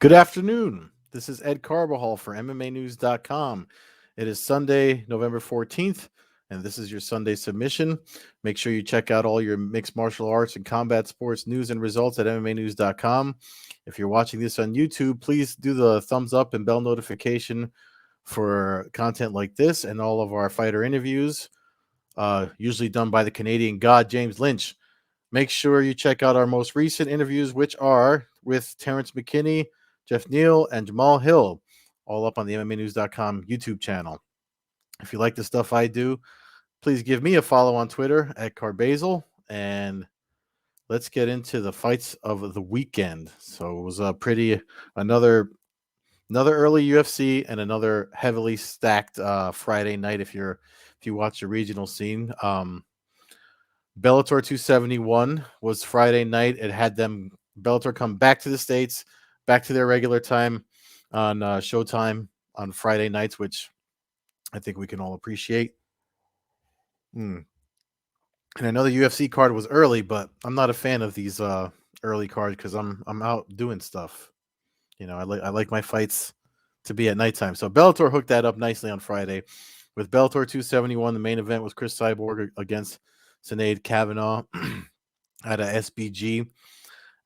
Good afternoon. This is Ed Carbajal for MMAnews.com. It is Sunday, November 14th, and this is your Sunday submission. Make sure you check out all your mixed martial arts and combat sports news and results at MMAnews.com. If you're watching this on YouTube, please do the thumbs up and bell notification for content like this and all of our fighter interviews, usually done by the Canadian god, James Lynch. Make sure you check out our most recent interviews, which are with Terrence McKinney, Jeff Neal, and Jamal Hill, all up on the MMAnews.com YouTube channel. If you like the stuff I do, please give me a follow on Twitter at Carbazel, and let's get into the fights of the weekend. So it was a another early UFC and another heavily stacked Friday night if you watch the regional scene. Bellator 271 was Friday night. It had Bellator come back to the States, back to their regular time on Showtime on Friday nights, which I think we can all appreciate. And I know the UFC card was early, but I'm not a fan of these early cards because I'm out doing stuff. You know, I like my fights to be at nighttime. So Bellator hooked that up nicely on Friday. With Bellator 271, the main event was Chris Cyborg against Sinead Kavanaugh at a SBG.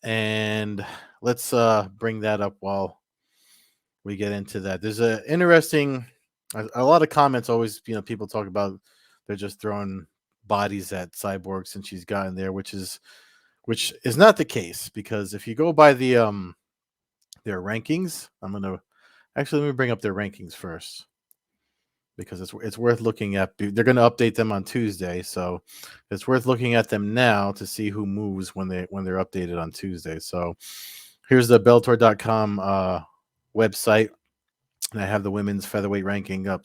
And let's bring that up while we get into that. There's a lot of comments always, people talk about they're just throwing bodies at Cyborg since she's gotten there, which is not the case, because if you go by their rankings, let me bring up their rankings first, because it's worth looking at. They're going to update them on Tuesday, so it's worth looking at them now to see who moves when they're updated on Tuesday. So here's the Bellator.com website, and I have the women's featherweight ranking up.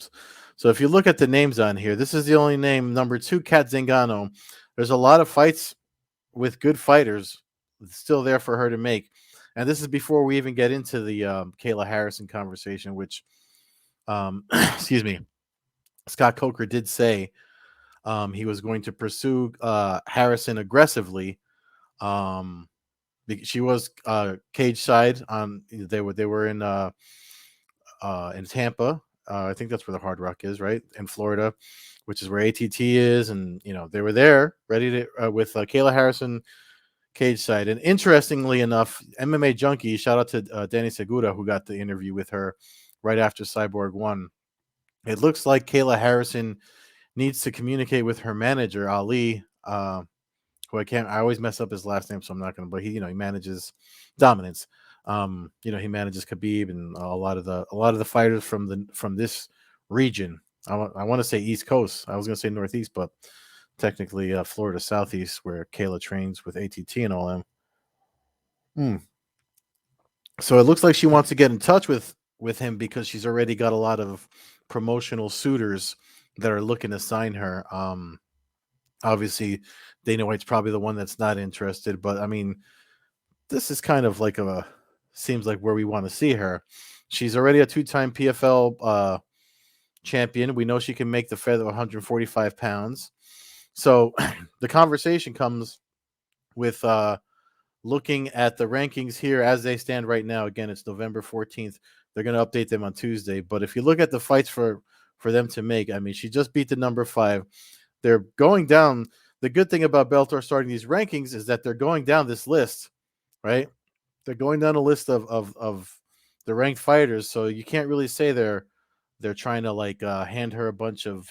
So if you look at the names on here, this is the only name, number 2, Cat Zingano. There's a lot of fights with good fighters still there for her to make, and this is before we even get into the Kayla Harrison conversation, which excuse me, Scott Coker did say he was going to pursue Harrison aggressively. She was cage side on. They were in Tampa. I think that's where the Hard Rock is, right, in Florida, which is where ATT is, and they were there ready to with Kayla Harrison cage side. And interestingly enough, MMA Junkie, shout out to Danny Segura, who got the interview with her right after Cyborg won. It looks like Kayla Harrison needs to communicate with her manager, Ali, who I always mess up his last name, so I'm not going to, but he manages Dominance. He manages Khabib and a lot of the fighters from this region. I want to say East Coast. I was going to say Northeast, but technically Florida Southeast, where Kayla trains with ATT and all them. So it looks like she wants to get in touch with him because she's already got a lot of promotional suitors that are looking to sign her. Obviously, Dana White's probably the one that's not interested, but I mean, this is kind of like seems like where we want to see her. She's already a 2-time PFL champion. We know she can make the feather 145 pounds. So the conversation comes with looking at the rankings here as they stand right now. Again, it's November 14th. They're going to update them on Tuesday. But if you look at the fights for them to make, I mean, she just beat the number 5. They're going down. The good thing about Bellator starting these rankings is that they're going down this list, right? They're going down a list of the ranked fighters. So you can't really say they're trying to hand her a bunch of,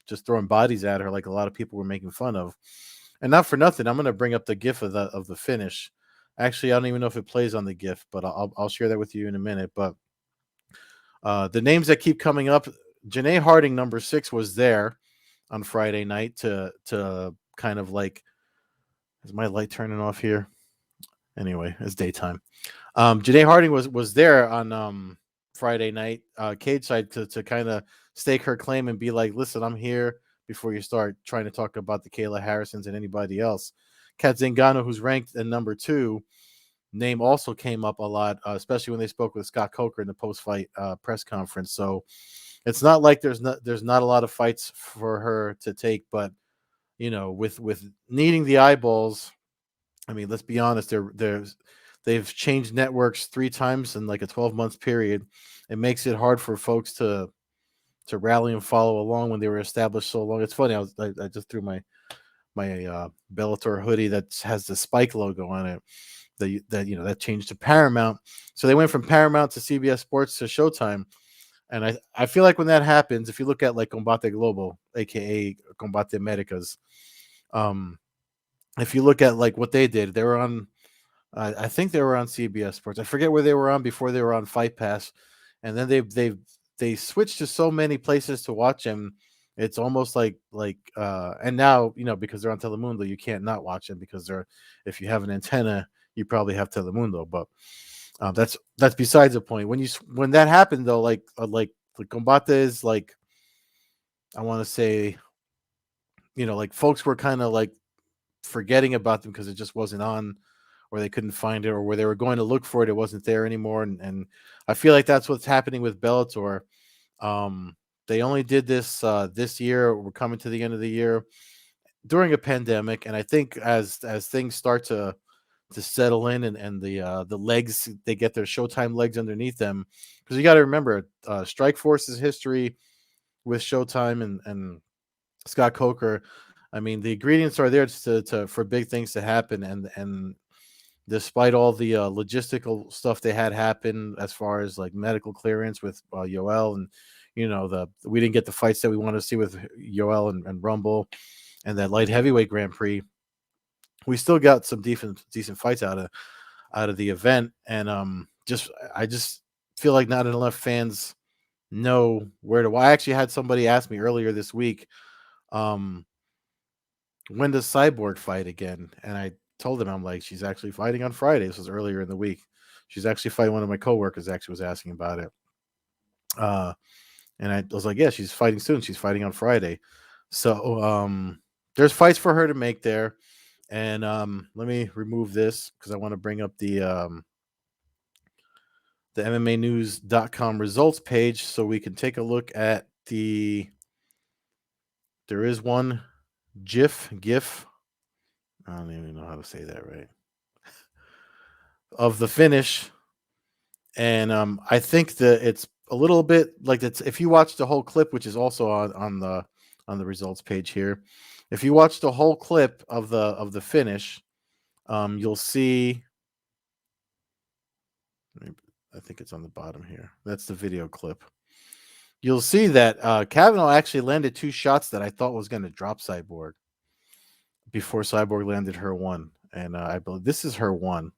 just throwing bodies at her like a lot of people were making fun of. And not for nothing, I'm going to bring up the GIF of the finish. Actually, I don't even know if it plays on the GIF, but I'll share that with you in a minute. But the names that keep coming up, Janae Harding, number 6, was there on Friday night to kind of is my light turning off here? Anyway, it's daytime. Janae Harding was there on Friday night cage side to kind of stake her claim and be like, listen, I'm here before you start trying to talk about the Kayla Harrisons and anybody else. Kat Zingano, who's ranked at number 2, name also came up a lot, especially when they spoke with Scott Coker in the post-fight press conference. So it's not like there's not a lot of fights for her to take, but with needing the eyeballs, I mean, let's be honest, they've changed networks 3 times in like a 12-month period. It makes it hard for folks to rally and follow along when they were established so long. It's funny. I just threw my Bellator hoodie that has the Spike logo on it. That changed to Paramount. So they went from Paramount to CBS Sports to Showtime. And I feel like when that happens, if you look at like Combate Global, aka Combate Americas, um, if you look at like what they did, they were on I think they were on CBS Sports. I forget where they were on before they were on Fight Pass, and then they switched to so many places to watch them. It's almost and now because they're on Telemundo, you can't not watch them because they're if you have an antenna, you probably have Telemundo. But that's besides the point. When that happened though, like the Combate is like I want to say, like folks were kind of like forgetting about them because it just wasn't on or they couldn't find it or where they were going to look for it, it wasn't there anymore. And I feel like that's what's happening with Bellator. They only did this this year. We're coming to the end of the year during a pandemic. And I think as things start to settle in and the legs, they get their Showtime legs underneath them. Because you got to remember, Strike Force's history with Showtime and Scott Coker. I mean, the ingredients are there for big things to happen, and despite all the logistical stuff they had happen as far as like medical clearance with Yoel and we didn't get the fights that we wanted to see with Yoel and Rumble and that light heavyweight Grand Prix. We still got some decent fights out of the event, and I just feel like not enough fans know where to. I actually had somebody ask me earlier this week, when does Cyborg fight again? And I told him, I'm like, she's actually fighting on Friday. This was earlier in the week. She's actually fighting. One of my coworkers actually was asking about it. And I was like, yeah, she's fighting soon. She's fighting on Friday. So there's fights for her to make there. And let me remove this because I want to bring up the MMAnews.com results page so we can take a look at there is one GIF. I don't even know how to say that right. Of the finish. And I think that it's a little bit like it's if you watch the whole clip, which is also on the results page here. If you watch the whole clip of the finish, you'll see. I think it's on the bottom here. That's the video clip. You'll see that Kavanaugh actually landed 2 shots that I thought was going to drop Cyborg before Cyborg landed her one, and I believe this is her one.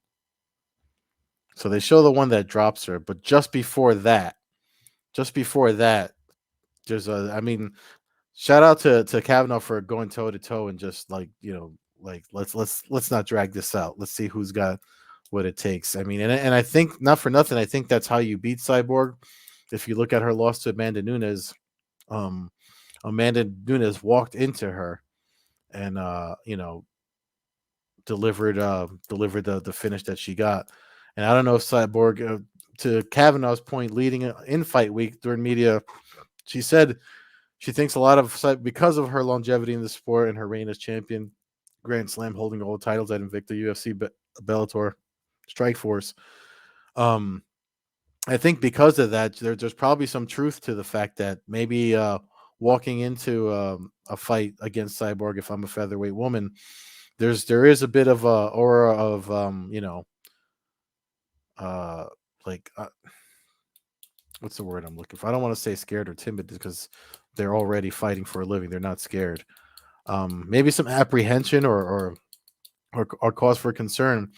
So they show the one that drops her, but just before that, there's shout out to Kavanaugh for going toe to toe and just let's not drag this out. Let's see who's got what it takes. I mean, and I think not for nothing, I think that's how you beat Cyborg. If you look at her loss to Amanda Nunes, Amanda Nunes walked into her and delivered the finish that she got. And I don't know if Cyborg, to Kavanaugh's point, leading in fight week during media, she said she thinks a lot of because of her longevity in the sport and her reign as champion, Grand Slam, holding all the titles at Invicta, UFC, Bellator, Strike Force. I think because of that, there's probably some truth to the fact that maybe walking into a fight against Cyborg, if I'm a featherweight woman, there is a bit of a aura of what's the word I'm looking for? I don't want to say scared or timid because they're already fighting for a living. They're not scared. Maybe some apprehension or cause for concern.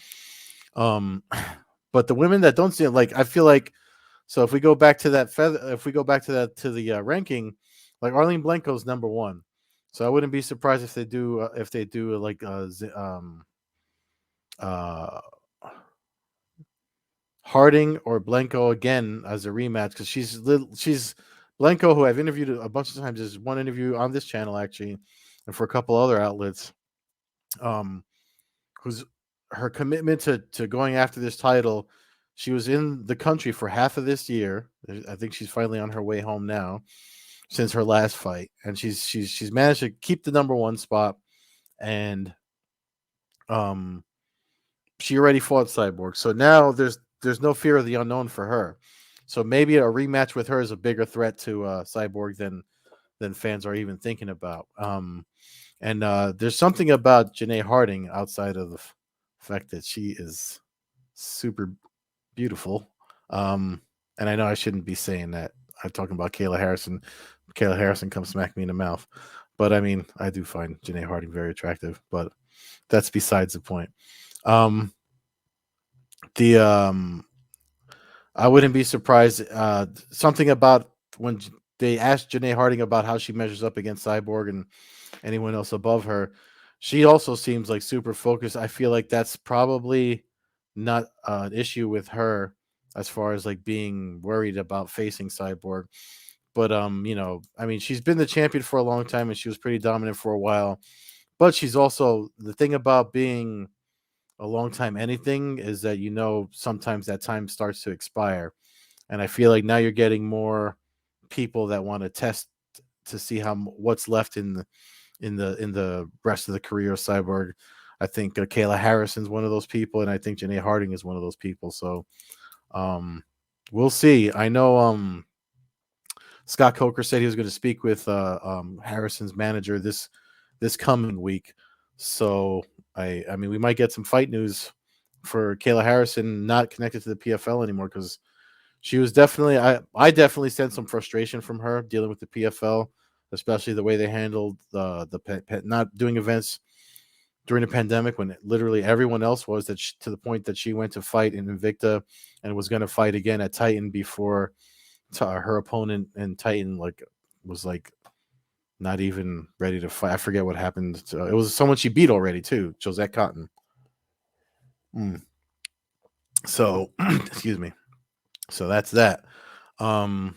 But the women that don't see it, like I feel like, so if we go back to that to the ranking, like Arlene Blanco's number 1. So I wouldn't be surprised if they do Harding or Blanco again as a rematch because she's Blanco, who I've interviewed a bunch of times. There's one interview on this channel actually, and for a couple other outlets. Who's her commitment to going after this title. She was in the country for half of this year. I think she's finally on her way home now since her last fight, and she's managed to keep the number 1 spot and she already fought Cyborg, so now there's no fear of the unknown for her. So maybe a rematch with her is a bigger threat to Cyborg than fans are even thinking about. And there's something about Janae Harding outside of the fact that she is super beautiful. And I know I shouldn't be saying that. I'm talking about Kayla Harrison. Kayla Harrison come smack me in the mouth. But I mean, I do find Janae Harding very attractive, but that's besides the point. Um, the I wouldn't be surprised. Something about when they asked Janae Harding about how she measures up against Cyborg and anyone else above her, she also seems like super focused. I feel like that's probably not an issue with her as far as like being worried about facing Cyborg. But I mean, she's been the champion for a long time and she was pretty dominant for a while. But she's also the thing about being a long time anything is that sometimes that time starts to expire. And I feel like now you're getting more people that want to test to see what's left in the rest of the career of Cyborg. I think Kayla Harrison's one of those people, and I think Janae Harding is one of those people. So we'll see. I know Scott Coker said he was going to speak with Harrison's manager this coming week. So I mean we might get some fight news for Kayla Harrison not connected to the PFL anymore because she was definitely I definitely sensed some frustration from her dealing with the PFL, especially the way they handled the not doing events during the pandemic when literally everyone else was to the point that she went to fight in Invicta and was going to fight again at Titan before her opponent in Titan was not even ready to fight. I forget what happened. It was someone she beat already too, Josette Cotton. So excuse me. So that's that. Um,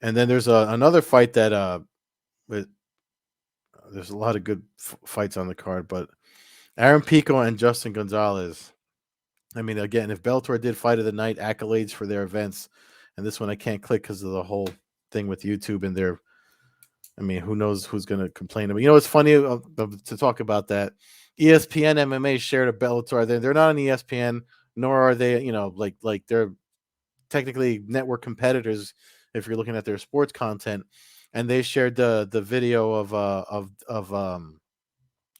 and then there's another fight that there's a lot of good fights on the card, but Aaron Pico and Justin Gonzalez. I mean, again, if Bellator did fight of the night accolades for their events, and this one I can't click because of the whole thing with YouTube and their. I mean, who knows who's going to complain about? It's funny to talk about that. ESPN MMA shared a Bellator. They're not on ESPN, nor are they. Like they're technically network competitors if you're looking at their sports content, and they shared the video of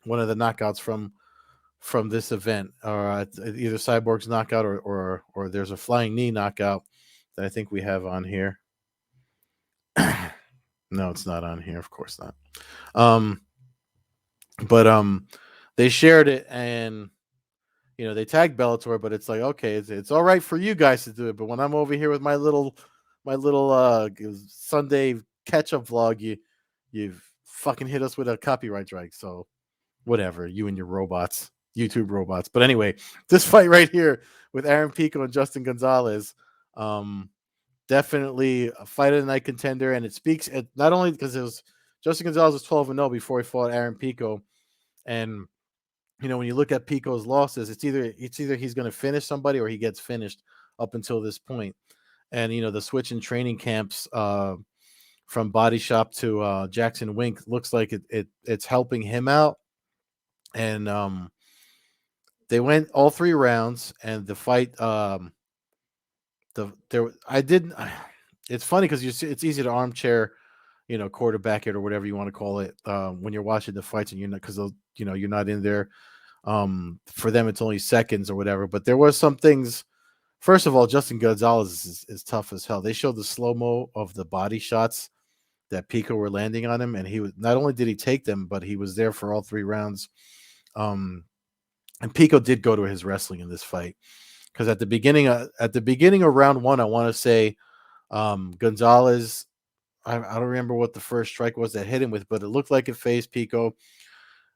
one of the knockouts from this event, or either Cyborg's knockout or there's a flying knee knockout that I think we have on here. No, it's not on here. Of course not. But they shared it and they tagged Bellator, but it's like, okay, it's all right for you guys to do it, but when I'm over here with my little Sunday catch-up vlog, you've fucking hit us with a copyright strike. So whatever, you and your robots, YouTube robots. But anyway, this fight right here with Aaron Pico and Justin Gonzalez, definitely a fight of the night contender, and it speaks not only because it was Justin Gonzalez was 12-0 before he fought Aaron Pico, and when you look at Pico's losses, it's either he's going to finish somebody or he gets finished up until this point. And the switch in training camps from Body Shop to Jackson Wink looks like it's helping him out. And they went all 3 rounds, and the fight it's funny because it's easy to armchair quarterback it or whatever you want to call it when you're watching the fights and you're not, because you're not in there. For them it's only seconds or whatever, but there was some things. First of all, Justin Gonzalez is tough as hell. They showed the slow-mo of the body shots that Pico were landing on him, and he was not only did he take them, but he was there for all 3 rounds. And Pico did go to his wrestling in this fight, because at the beginning of round 1, I want to say Gonzalez, I don't remember what the first strike was that hit him with, but it looked like it phased Pico.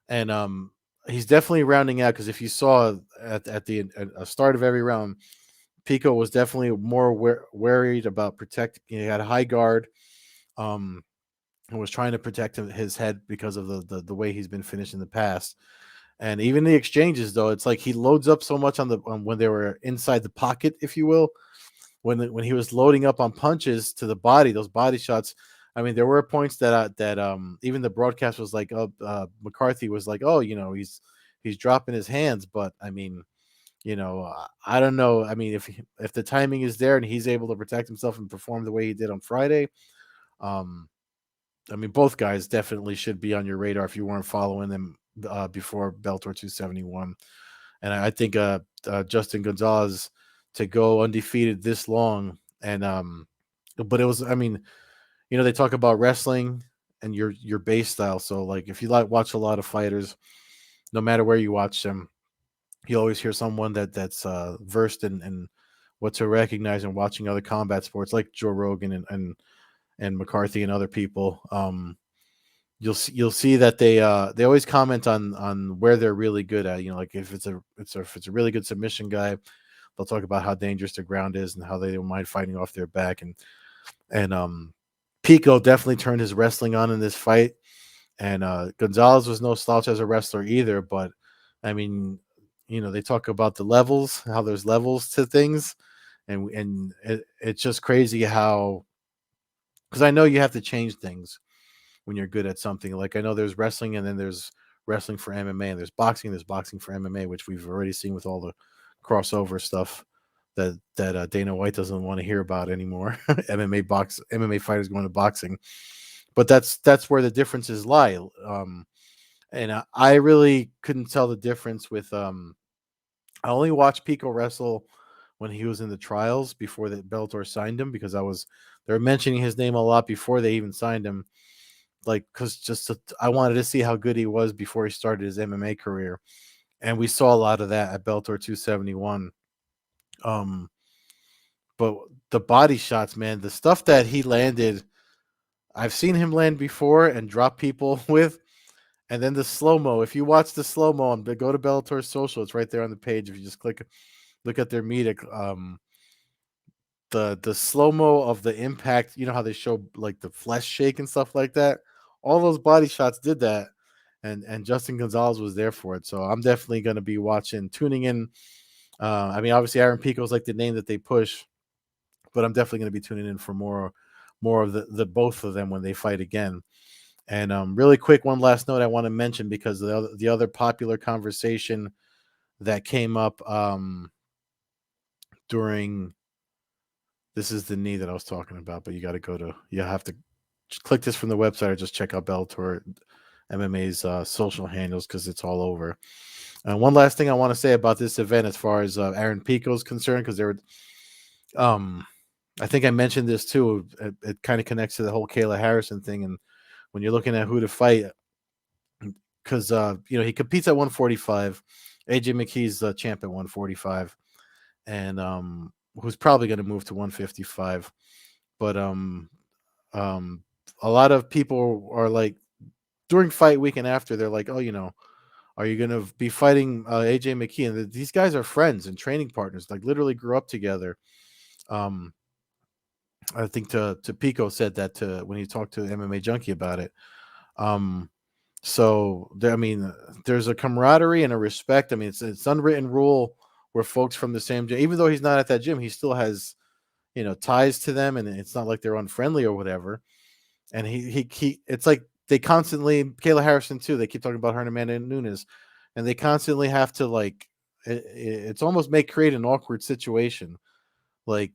And he's definitely rounding out, because if you saw at the start of every round, Pico was definitely more worried about protecting. He had a high guard, and was trying to protect his head because of the way he's been finished in the past. And even the exchanges, though, it's like he loads up so much on when they were inside the pocket, if you will, when he was loading up on punches to the body, those body shots. I mean, there were points that even the broadcast was like, McCarthy was like, oh, he's he's dropping his hands. But I mean, I don't know. I mean, if the timing is there and he's able to protect himself and perform the way he did on Friday, um, I mean, both guys definitely should be on your radar if you weren't following them before Bellator 271. And I think Justin Gonzalez to go undefeated this long, and but it was, I mean, they talk about wrestling and your base style. So like, if you watch a lot of fighters, no matter where you watch them, you always hear someone that's versed in what to recognize and watching other combat sports like Joe Rogan and McCarthy and other people. You'll see that they always comment on where they're really good at. Like if it's a really good submission guy, they'll talk about how dangerous the ground is and how they don't mind fighting off their back. And Pico definitely turned his wrestling on in this fight. And Gonzalez was no slouch as a wrestler either. But I mean, they talk about the levels, how there's levels to things, and it's just crazy how, because I know you have to change things when you're good at something. Like I know there's wrestling, and then there's wrestling for MMA, and there's boxing for MMA, which we've already seen with all the crossover stuff that Dana White doesn't want to hear about anymore. MMA fighters going to boxing, but that's where the differences lie. And I really couldn't tell the difference with. I only watched Pico wrestle when he was in the trials before the Bellator signed him, because they were mentioning his name a lot before they even signed him, like, because I wanted to see how good he was before he started his MMA career, and we saw a lot of that at Bellator 271. Um, but the body shots, man, the stuff that he landed, I've seen him land before and drop people with, and then the slow mo. If you watch the slow mo, go to Bellator social, it's right there on the page. If you just look at their media, the slow mo of the impact, how they show like the flesh shake and stuff like that. All those body shots did that, and Justin Gonzalez was there for it. So I'm definitely going to be tuning in. I mean, obviously Aaron Pico is like the name that they push, but I'm definitely going to be tuning in for more of the both of them when they fight again. And really quick, one last note I want to mention, because the other popular conversation that came up during, this is the knee that I was talking about, but you have to click this from the website or just check out Bellator MMA's social handles, because it's all over. And one last thing I want to say about this event, as far as Aaron Pico is concerned, because I think I mentioned this too. It kind of connects to the whole Kayla Harrison thing, and when you're looking at who to fight, because he competes at 145. AJ McKee's champ at 145, and who's probably going to move to 155. But um, a lot of people are like, during fight week and after, they're like, oh, are you going to be fighting AJ McKee? And these guys are friends and training partners, like literally grew up together. Um, I think to Pico said that when he talked to MMA Junkie about it. Um, so I mean, there's a camaraderie and a respect. I mean, it's unwritten rule where folks from the same gym, even though he's not at that gym, he still has ties to them, and it's not like they're unfriendly or whatever. And he it's like they constantly, Kayla Harrison too, they keep talking about her and Amanda Nunes, and they constantly have to like it's almost create an awkward situation. Like,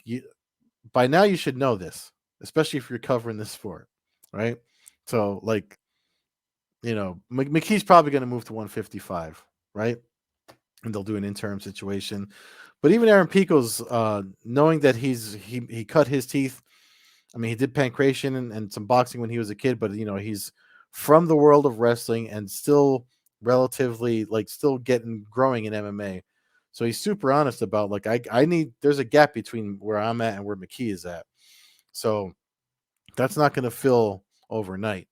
by now you should know this, especially if you're covering this sport, right? So like, McKee's probably going to move to 155, right? And they'll do an interim situation. But even Aaron Pico's knowing that he cut his teeth. I mean, he did pancreation and some boxing when he was a kid, but he's from the world of wrestling and still relatively still growing in MMA. So he's super honest about, like, there's a gap between where I'm at and where McKee is at. So that's not going to fill overnight.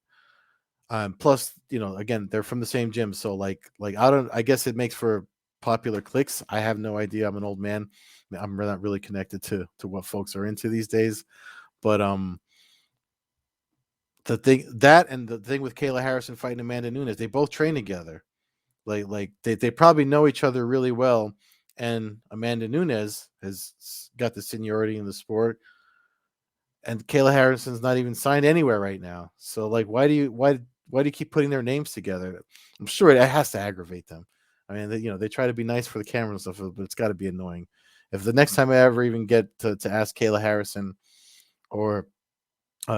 Plus, again, they're from the same gym, so I guess it makes for popular clicks. I have no idea. I'm an old man. I'm not really connected to what folks are into these days. But the thing with Kayla Harrison fighting Amanda Nunes, they both train together. Like they probably know each other really well. And Amanda Nunes has got the seniority in the sport, and Kayla Harrison's not even signed anywhere right now. So like, why do you keep putting their names together? I'm sure it has to aggravate them. I mean, they try to be nice for the camera and stuff, but it's got to be annoying. If the next time I ever even get to ask Kayla Harrison or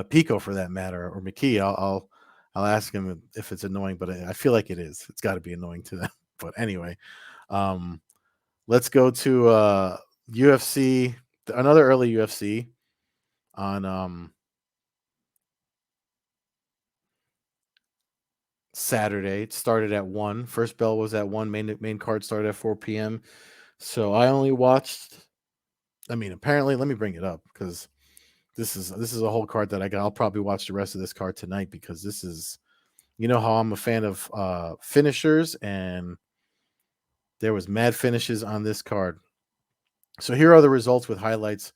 Pico for that matter, or McKee, I'll ask him if it's annoying, but I feel like it is. It's got to be annoying to them. But anyway, um, let's go to UFC, another early UFC on Saturday. It started at 1. First bell was at 1. Main card started at 4 p.m. So I only watched. I mean, apparently, let me bring it up because this is a whole card that I'll probably watch the rest of this card tonight because this is, how I'm a fan of finishers, and there was mad finishes on this card. So here are the results with highlights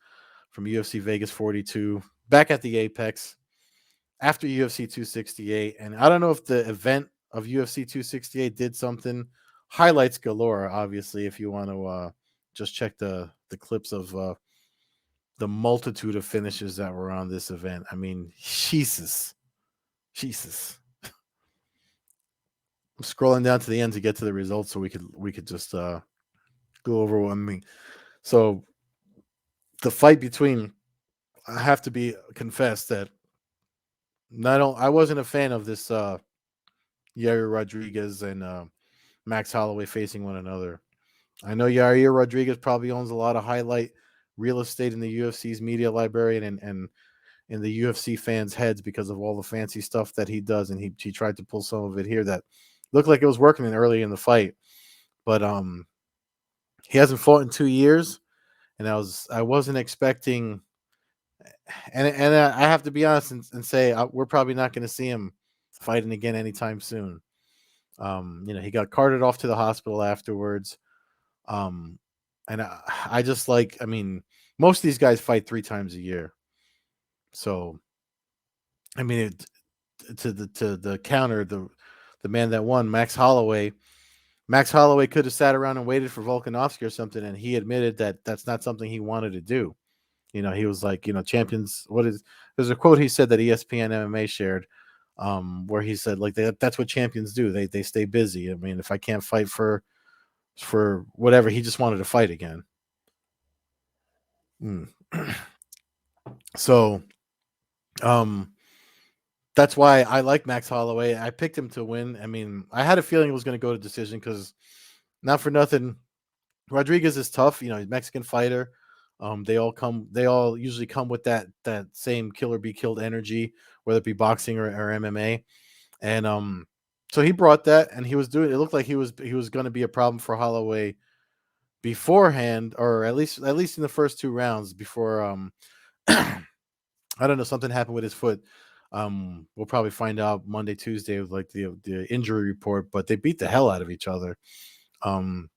from UFC Vegas 42 back at the Apex after UFC 268. And I don't know if the event of UFC 268 did something. Highlights galore, obviously, if you want to just check the clips of the multitude of finishes that were on this event. I mean, Jesus. I'm scrolling down to the end to get to the results so we could just go over what I mean. So the fight between, I have to be confessed that I wasn't a fan of this Yair Rodriguez and Max Holloway facing one another. I know Yair Rodriguez probably owns a lot of highlight real estate in the UFC's media library and in the UFC fans' heads because of all the fancy stuff that he does, and he tried to pull some of it here that looked like it was working early in the fight, but he hasn't fought in 2 years, and I wasn't expecting, and I have to be honest and say we're probably not going to see him fighting again anytime soon. He got carted off to the hospital afterwards. And I just like, I mean, most of these guys fight 3 times a year. So, I mean, to the counter, the man that won, Max Holloway. Max Holloway could have sat around and waited for Volkanovski or something, and he admitted that that's not something he wanted to do. He was like, champions. There's a quote he said that ESPN MMA shared, where he said like that's what champions do. They stay busy. I mean, if I can't fight for whatever, he just wanted to fight again. Mm. So, um, that's why I like Max Holloway. I picked him to win. I mean, I had a feeling it was going to go to decision because, not for nothing, Rodriguez is tough. He's a Mexican fighter. They all usually come with that same kill or be killed energy, whether it be boxing or MMA. And so he brought that, and he was doing. It looked like he was going to be a problem for Holloway beforehand, or at least in the first 2 rounds before I don't know, something happened with his foot. We'll probably find out Monday, Tuesday with like the injury report, but they beat the hell out of each other. Um,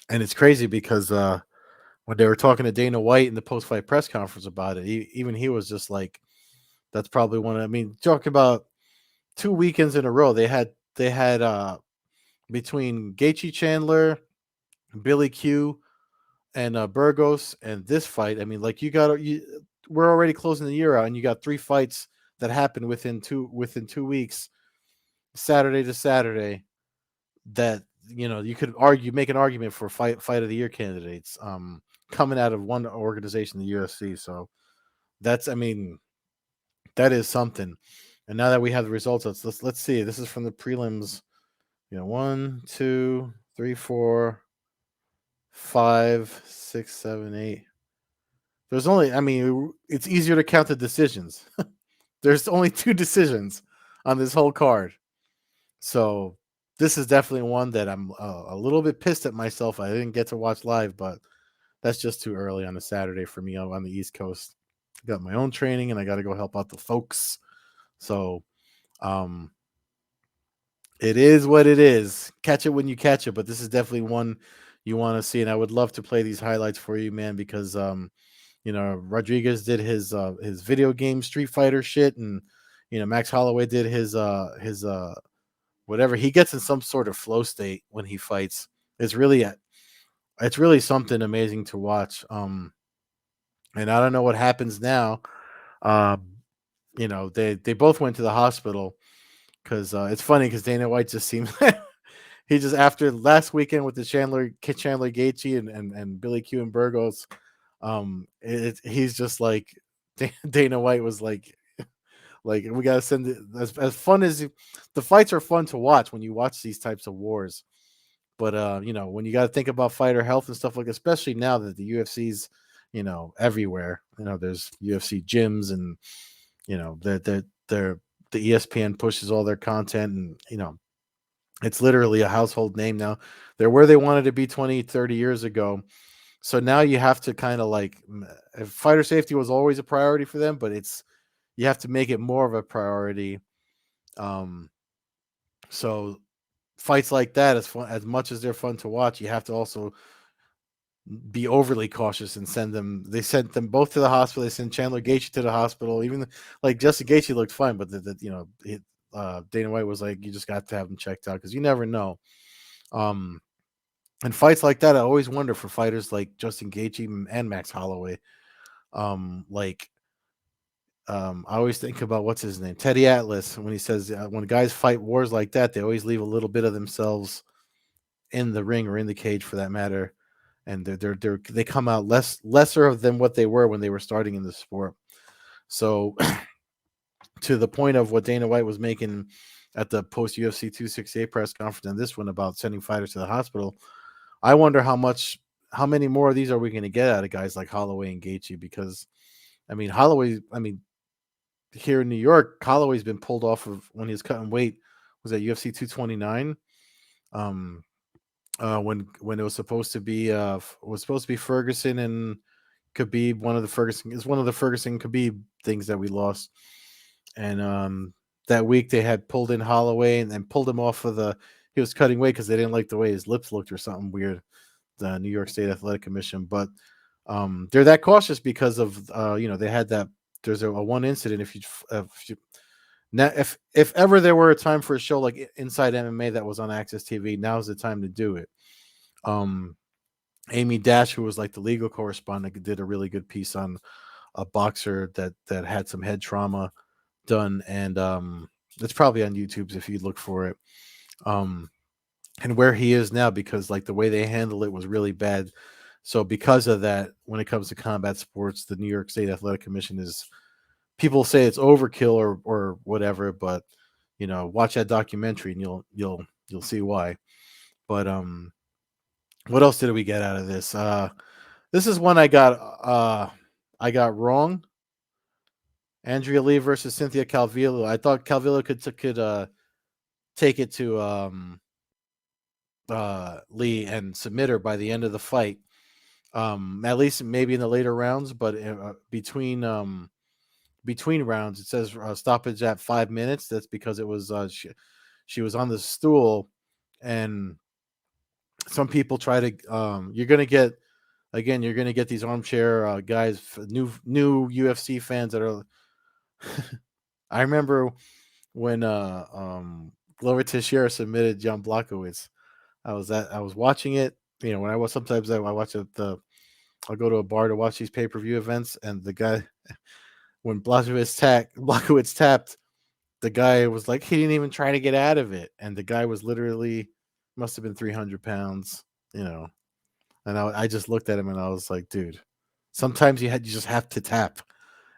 and it's crazy because when they were talking to Dana White in the post fight press conference about it, even he was just like, that's probably one of, I mean, talking about 2 weekends in a row, they had between Gaethje Chandler, Billy Q, and Burgos, and this fight. I mean, like we're already closing the year out, and you got 3 fights that happened within 2 weeks, Saturday to Saturday. That you could make an argument for fight of the year candidates coming out of one organization, the UFC. So that's, I mean, that is something. And now that we have the results, let's see. This is from the prelims. 1, 2, 3, 4, 5, 6, 7, 8. There's only, I mean, it's easier to count the decisions. There's only 2 decisions on this whole card. So this is definitely one that I'm a little bit pissed at myself. I didn't get to watch live, but that's just too early on a Saturday for me on the East Coast. I got my own training and I got to go help out the folks. So um, it is what it is. Catch it when you catch it, but this is definitely one you want to see. And I would love to play these highlights for you, man, because Rodriguez did his video game Street Fighter shit, and Max Holloway did his whatever. He gets in some sort of flow state when he fights. It's really something amazing to watch. And I don't know what happens now. They both went to the hospital because it's funny because Dana White just seems he just after last weekend with the Chandler Gaethje and Billy Q and Burgos, he's just like Dana White was like we gotta send it as fun as the fights are fun to watch when you watch these types of wars. But when you got to think about fighter health and stuff like, especially now that the UFC's, everywhere. There's UFC gyms, and they're the ESPN pushes all their content, and it's literally a household name now. They're where they wanted to be 20, 30 years ago. So now you have to kind of like, if fighter safety was always a priority for them, but you have to make it more of a priority. So fights like that, as much as they're fun to watch, you have to also be overly cautious and send them. They sent them both to the hospital. They sent Chandler Gaethje to the hospital. Even like Justin Gaethje looked fine, but Dana White was like, you just got to have him checked out because you never know. And fights like that, I always wonder for fighters like Justin Gaethje and Max Holloway. I always think about what's his name, Teddy Atlas, when he says when guys fight wars like that, they always leave a little bit of themselves in the ring or in the cage, for that matter, and they come out lesser than what they were when they were starting in the sport. So, to the point of what Dana White was making at the post UFC 268 press conference and this one about sending fighters to the hospital, I wonder how many more of these are we going to get out of guys like Holloway and Gaethje? Because here in New York, Holloway's been pulled off of when he was cutting weight. Was at UFC 229. When it was supposed to be Ferguson and Khabib. One of the Ferguson Khabib things that we lost. And that week they had pulled in Holloway and then pulled him off of he was cutting weight because they didn't like the way his lips looked or something weird. The New York State Athletic Commission, but they're that cautious because of they had that. There's a one incident. If ever there were a time for a show like Inside MMA that was on Access TV, now's the time to do it. Amy Dash, who was like the legal correspondent, did a really good piece on a boxer that had some head trauma done, and it's probably on YouTube if you look for it. And where he is now, because like the way they handled it was really bad. So because of that, when it comes to combat sports, the New York State Athletic Commission is, people say it's overkill or whatever, but watch that documentary and you'll see why. But what else did we get out of this? This is one I got wrong. Andrea Lee versus Cynthia Calvillo. I thought Calvillo could take it to Lee and submit her by the end of the fight. At least maybe in the later rounds, but between rounds, it says stoppage at 5 minutes. That's because it was she was on the stool, and some people try to. You're gonna get these armchair guys, new UFC fans that are. I remember when Glover Teixeira submitted Jan Blachowicz. I was watching it. When I was sometimes I watch I'll go to a bar to watch these pay-per-view events, and the guy, when Blachowicz tapped, the guy was like, he didn't even try to get out of it, and the guy was literally must have been 300 pounds, and I just looked at him and I was like, dude, sometimes you just have to tap,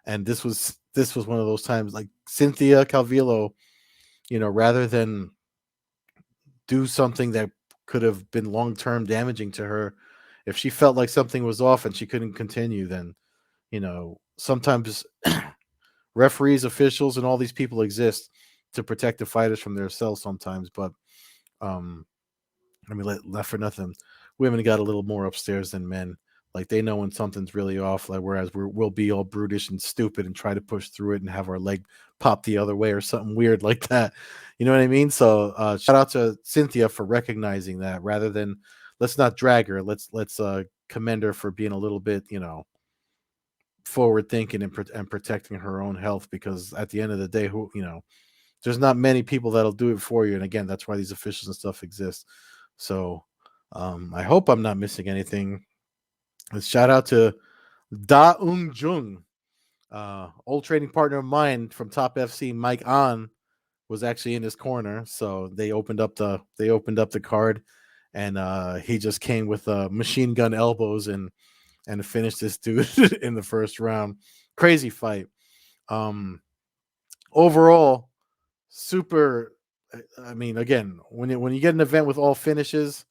and this was one of those times. Like Cynthia Calvillo, rather than do something that could have been long-term damaging to her, if she felt like something was off and she couldn't continue, then sometimes referees, officials, and all these people exist to protect the fighters from themselves sometimes. But left for nothing, women got a little more upstairs than men. Like they know when something's really off, like whereas we'll be all brutish and stupid and try to push through it and have our leg pop the other way or something weird like that. You know what I mean? So shout out to Cynthia for recognizing that, rather than let's not drag her. Let's commend her for being a little bit, forward thinking and protecting her own health, because at the end of the day, there's not many people that'll do it for you. And again, that's why these officials and stuff exist. So I hope I'm not missing anything. Let's shout out to Da Ung Jung, old trading partner of mine from Top FC, Mike An. was actually in his corner, so they opened up the card, and he just came with machine gun elbows and finished this dude in the first round. Crazy fight. Um, Overall, super. I mean, again, when you get an event with all finishes,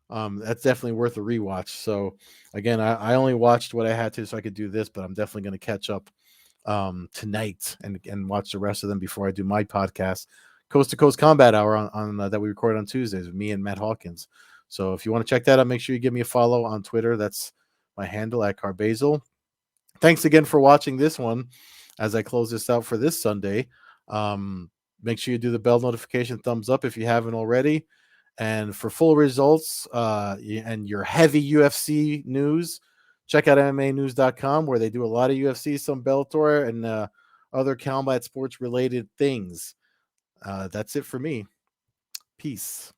that's definitely worth a rewatch. So again, I only watched what I had to so I could do this, but I'm definitely going to catch up tonight and watch the rest of them before I do my podcast, Coast to Coast Combat Hour on that we record on Tuesdays with me and Matt Hawkins. So if you want to check that out, make sure you give me a follow on Twitter. That's my handle at Carbazel. Thanks again for watching this one as I close this out for this Sunday. Make sure you do the bell notification thumbs up if you haven't already. And for full results and your heavy UFC news, check out MMAnews.com, where they do a lot of UFC, some Bellator, and other combat sports related things. That's it for me. Peace.